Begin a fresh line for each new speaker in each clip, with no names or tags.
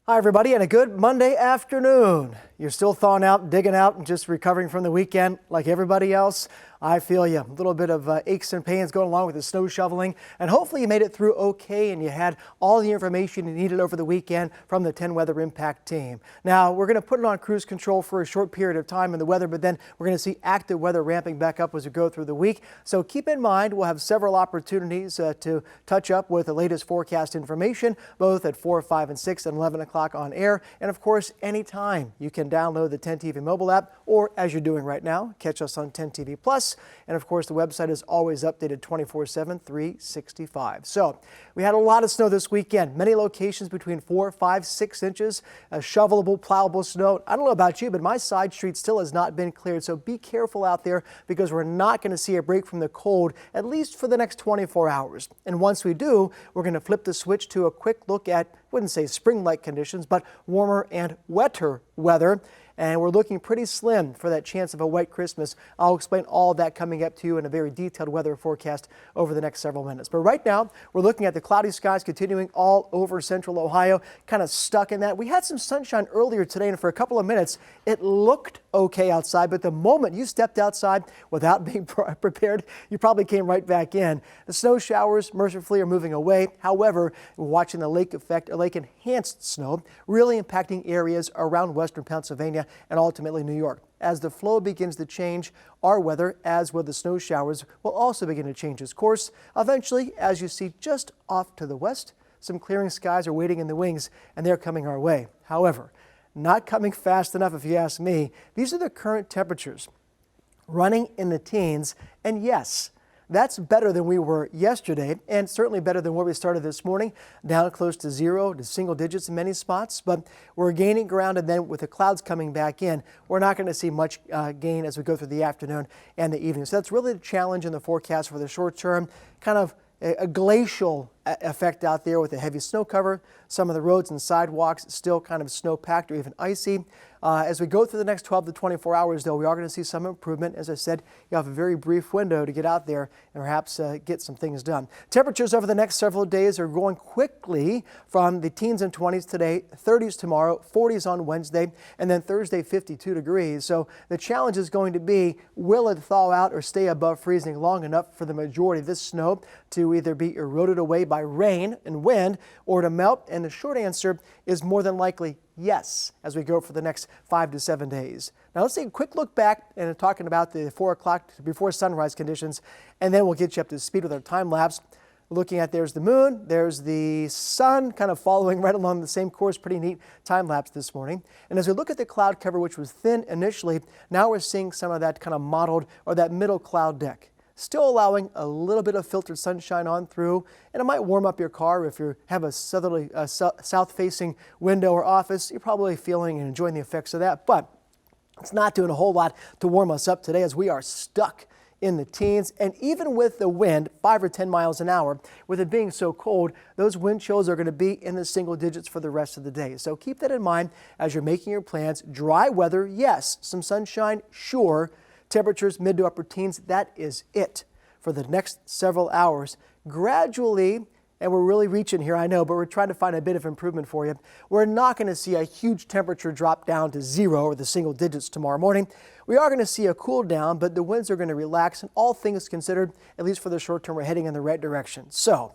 Hi, everybody, and a good Monday afternoon. You're still thawing out, digging out, and just recovering from the weekend like everybody else. I feel you. A little bit of aches and pains going along with the snow shoveling, and hopefully you made it through okay and you had all the information you needed over the weekend from the 10 Weather Impact team. Now, we're going to put it on cruise control for a short period of time in the weather, but then we're going to see active weather ramping back up as we go through the week. So keep in mind, we'll have several opportunities to touch up with the latest forecast information, both at 4, 5, and 6 and 11 o'clock on air. And of course, anytime you can download the 10 TV mobile app, or as you're doing right now, catch us on 10 TV Plus. And of course, the website is always updated 24/7, 365. So we had a lot of snow this weekend. Many locations between 4, 5, 6 inches, shovelable, plowable snow. I don't know about you, but my side street still has not been cleared. So be careful out there because we're not going to see a break from the cold, at least for the next 24 hours. And once we do, we're going to flip the switch to a quick look at, I wouldn't say spring-like conditions, but warmer and wetter weather. And we're looking pretty slim for that chance of a wet Christmas. I'll explain all of that coming up to you in a very detailed weather forecast over the next several minutes. But right now, we're looking at the cloudy skies continuing all over central Ohio, kind of stuck in that. We had some sunshine earlier today, and for a couple of minutes, it looked okay outside. But the moment you stepped outside without being prepared, you probably came right back in. The snow showers mercifully are moving away. However, we're watching the lake effect, or lake enhanced snow, really impacting areas around western Pennsylvania and ultimately New York. As the flow begins to change, our weather, as will the snow showers, will also begin to change its course. Eventually, as you see just off to the west, some clearing skies are waiting in the wings, and they're coming our way. However, not coming fast enough if you ask me. These are the current temperatures, running in the teens, and yes, that's better than we were yesterday, and certainly better than where we started this morning, down close to 0 to single digits in many spots. But we're gaining ground, and then with the clouds coming back in, we're not going to see much gain as we go through the afternoon and the evening. So that's really the challenge in the forecast for the short term, kind of a glacial effect out there with a heavy snow cover. Some of the roads and sidewalks still kind of snow-packed or even icy. As we go through the next 12 to 24 hours, though, we are going to see some improvement. As I said, you have a very brief window to get out there and perhaps get some things done. Temperatures over the next several days are going quickly from the teens and 20s today, 30s tomorrow, 40s on Wednesday, and then Thursday 52 degrees. So the challenge is going to be, will it thaw out or stay above freezing long enough for the majority of this snow to either be eroded away by rain and wind or to melt? And the short answer is more than likely yes, as we go for the next 5 to 7 days. Now let's take a quick look back and talking about the 4 o'clock before sunrise conditions, and then we'll get you up to speed with our time lapse. Looking at, there's the moon, there's the sun kind of following right along the same course. Pretty neat time lapse this morning. And as we look at the cloud cover, which was thin initially, now we're seeing some of that kind of mottled or that middle cloud deck, still allowing a little bit of filtered sunshine on through, and it might warm up your car. If you have a southerly, south-facing window or office, you're probably feeling and enjoying the effects of that, but it's not doing a whole lot to warm us up today as we are stuck in the teens. And even with the wind, 5 or 10 miles an hour, with it being so cold, those wind chills are going to be in the single digits for the rest of the day. So keep that in mind as you're making your plans. Dry weather, yes. Some sunshine, sure. Temperatures mid to upper teens, that is it for the next several hours. Gradually, and we're really reaching here, I know, but we're trying to find a bit of improvement for you. We're not going to see a huge temperature drop down to 0 or the single digits tomorrow morning. We are going to see a cool down, but the winds are going to relax, and all things considered, at least for the short term, we're heading in the right direction. So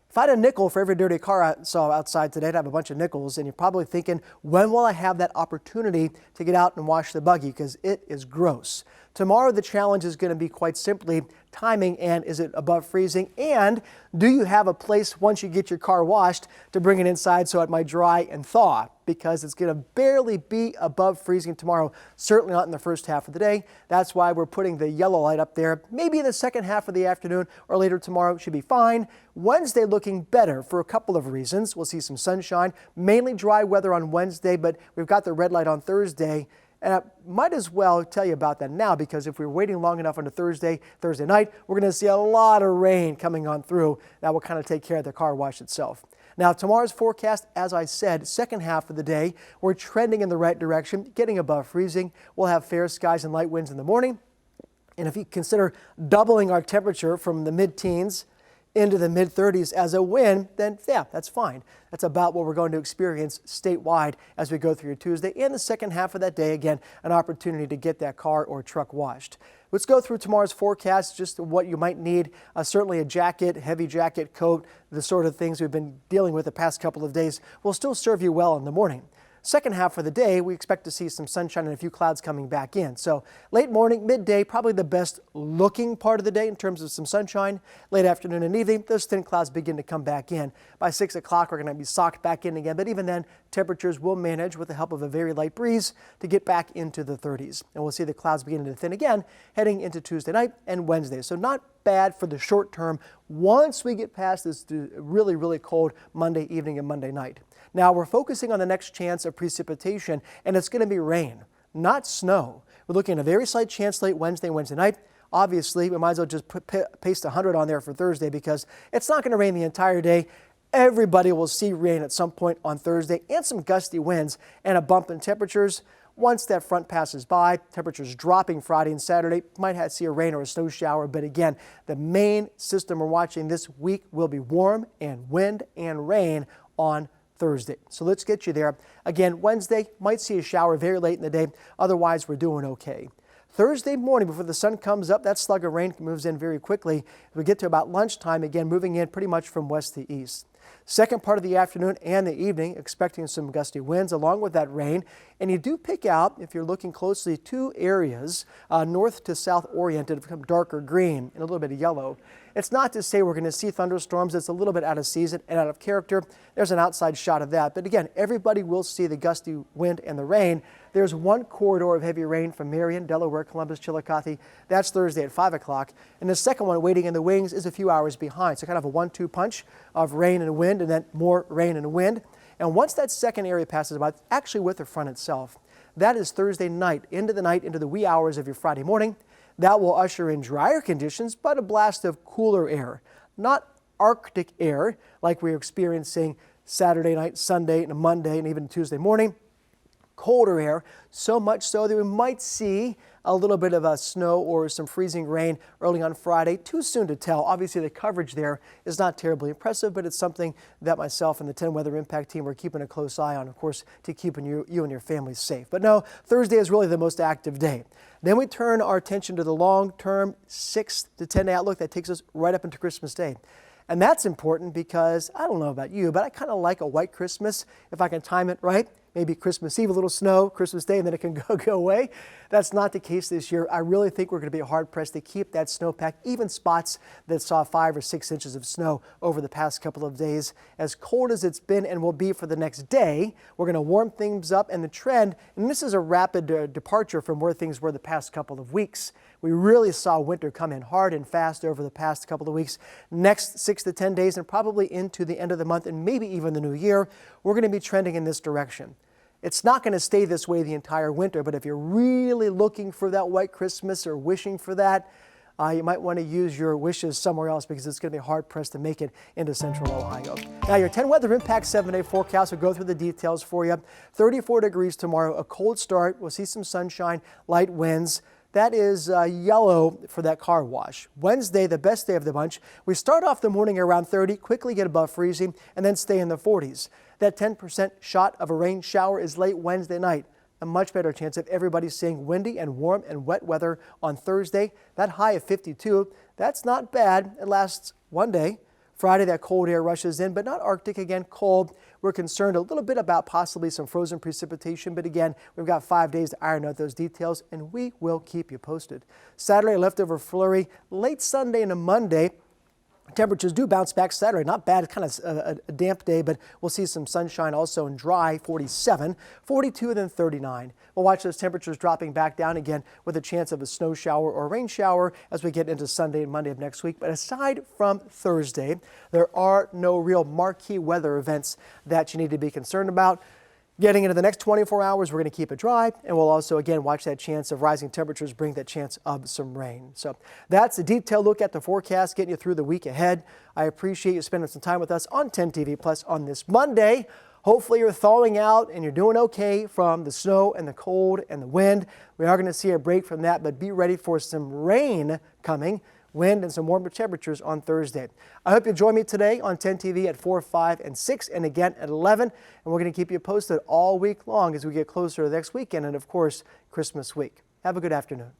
if I had a nickel for every dirty car I saw outside today, I'd have a bunch of nickels, and you're probably thinking, when will I have that opportunity to get out and wash the buggy? Because it is gross. Tomorrow, the challenge is going to be quite simply timing, and is it above freezing? And do you have a place once you get your car washed to bring it inside so it might dry and thaw? Because it's going to barely be above freezing tomorrow, certainly not in the first half of the day. That's why we're putting the yellow light up there. Maybe in the second half of the afternoon or later tomorrow should be fine. Wednesday looking better for a couple of reasons. We'll see some sunshine, mainly dry weather on Wednesday, but we've got the red light on Thursday. And I might as well tell you about that now, because if we're waiting long enough on Thursday night, we're going to see a lot of rain coming on through. That will kind of take care of the car wash itself. Now, tomorrow's forecast, as I said, second half of the day, we're trending in the right direction, getting above freezing. We'll have fair skies and light winds in the morning. And if you consider doubling our temperature from the mid-teens into the mid-30s as a win, then yeah, that's fine. That's about what we're going to experience statewide as we go through your Tuesday and the second half of that day. Again, an opportunity to get that car or truck washed. Let's go through tomorrow's forecast, just what you might need. Certainly a jacket, heavy jacket, coat, the sort of things we've been dealing with the past couple of days will still serve you well in the morning. Second half of the day, we expect to see some sunshine and a few clouds coming back in. So late morning, midday, probably the best looking part of the day in terms of some sunshine. Late afternoon and evening, those thin clouds begin to come back in. By 6 o'clock, we're going to be socked back in again. But even then, temperatures will manage with the help of a very light breeze to get back into the 30s. And we'll see the clouds beginning to thin again heading into Tuesday night and Wednesday. So not bad for the short term once we get past this really, really cold Monday evening and Monday night. Now we're focusing on the next chance of precipitation, and it's going to be rain, not snow. We're looking at a very slight chance late Wednesday night. Obviously, we might as well just paste 100 on there for Thursday because it's not going to rain the entire day. Everybody will see rain at some point on Thursday and some gusty winds and a bump in temperatures. Once that front passes by, temperatures dropping Friday and Saturday, might see a rain or a snow shower. But again, the main system we're watching this week will be warm and wind and rain on Thursday. So let's get you there. Again, Wednesday might see a shower very late in the day. Otherwise, we're doing okay. Thursday morning before the sun comes up, that slug of rain moves in very quickly. We get to about lunchtime, again, moving in pretty much from west to east. Second part of the afternoon and the evening, expecting some gusty winds along with that rain. And you do pick out, if you're looking closely, two areas, north to south oriented, become darker green and a little bit of yellow. It's not to say we're going to see thunderstorms. It's a little bit out of season and out of character. There's an outside shot of that. But again, everybody will see the gusty wind and the rain. There's one corridor of heavy rain from Marion, Delaware, Columbus, Chillicothe. That's Thursday at 5 o'clock. And the second one waiting in the wings is a few hours behind. So kind of a 1-2 punch of rain and wind and then more rain and wind. And once that second area passes by, actually with the front itself, that is Thursday night, into the wee hours of your Friday morning. That will usher in drier conditions, but a blast of cooler air, not Arctic air like we're experiencing Saturday night, Sunday, and Monday, and even Tuesday morning. Colder air, so much so that we might see a little bit of a snow or some freezing rain early on Friday. Too soon to tell. Obviously, the coverage there is not terribly impressive, but it's something that myself and the 10 Weather Impact team are keeping a close eye on, of course, to keeping you and your family safe. But no, Thursday is really the most active day. Then we turn our attention to the long-term 6 to 10-day outlook that takes us right up into Christmas Day. And that's important because, I don't know about you, but I kind of like a white Christmas if I can time it right. Maybe Christmas Eve, a little snow, Christmas Day, and then it can go away. That's not the case this year. I really think we're going to be hard-pressed to keep that snowpack, even spots that saw 5 or 6 inches of snow over the past couple of days. As cold as it's been and will be for the next day, we're going to warm things up, and the trend, and this is a rapid departure from where things were the past couple of weeks. We really saw winter come in hard and fast over the past couple of weeks. Next 6 to 10 days and probably into the end of the month and maybe even the new year, we're going to be trending in this direction. It's not going to stay this way the entire winter, but if you're really looking for that white Christmas or wishing for that, you might want to use your wishes somewhere else because it's going to be hard-pressed to make it into central Ohio. Now, your 10 Weather Impact 7-day forecast will go through the details for you. 34 degrees tomorrow, a cold start. We'll see some sunshine, light winds. That is yellow for that car wash. Wednesday, the best day of the bunch. We start off the morning around 30, quickly get above freezing, and then stay in the 40s. That 10% shot of a rain shower is late Wednesday night. A much better chance of everybody seeing windy and warm and wet weather on Thursday. That high of 52, that's not bad. It lasts one day. Friday, that cold air rushes in, but not Arctic, again, cold. We're concerned a little bit about possibly some frozen precipitation, but again, we've got 5 days to iron out those details, and we will keep you posted. Saturday, leftover flurry. Late Sunday and a Monday, temperatures do bounce back Saturday. Not bad, kind of a damp day, but we'll see some sunshine also and dry, 47, 42, then 39. We'll watch those temperatures dropping back down again with a chance of a snow shower or rain shower as we get into Sunday and Monday of next week. But aside from Thursday, there are no real marquee weather events that you need to be concerned about. Getting into the next 24 hours, we're going to keep it dry, and we'll also, again, watch that chance of rising temperatures bring that chance of some rain. So that's a detailed look at the forecast, getting you through the week ahead. I appreciate you spending some time with us on 10 TV Plus on this Monday. Hopefully you're thawing out and you're doing okay from the snow and the cold and the wind. We are going to see a break from that, but be ready for some rain coming. wind, and some warmer temperatures on Thursday. I hope you'll join me today on 10 TV at 4, 5, and 6, and again at 11. And we're going to keep you posted all week long as we get closer to next weekend and, of course, Christmas week. Have a good afternoon.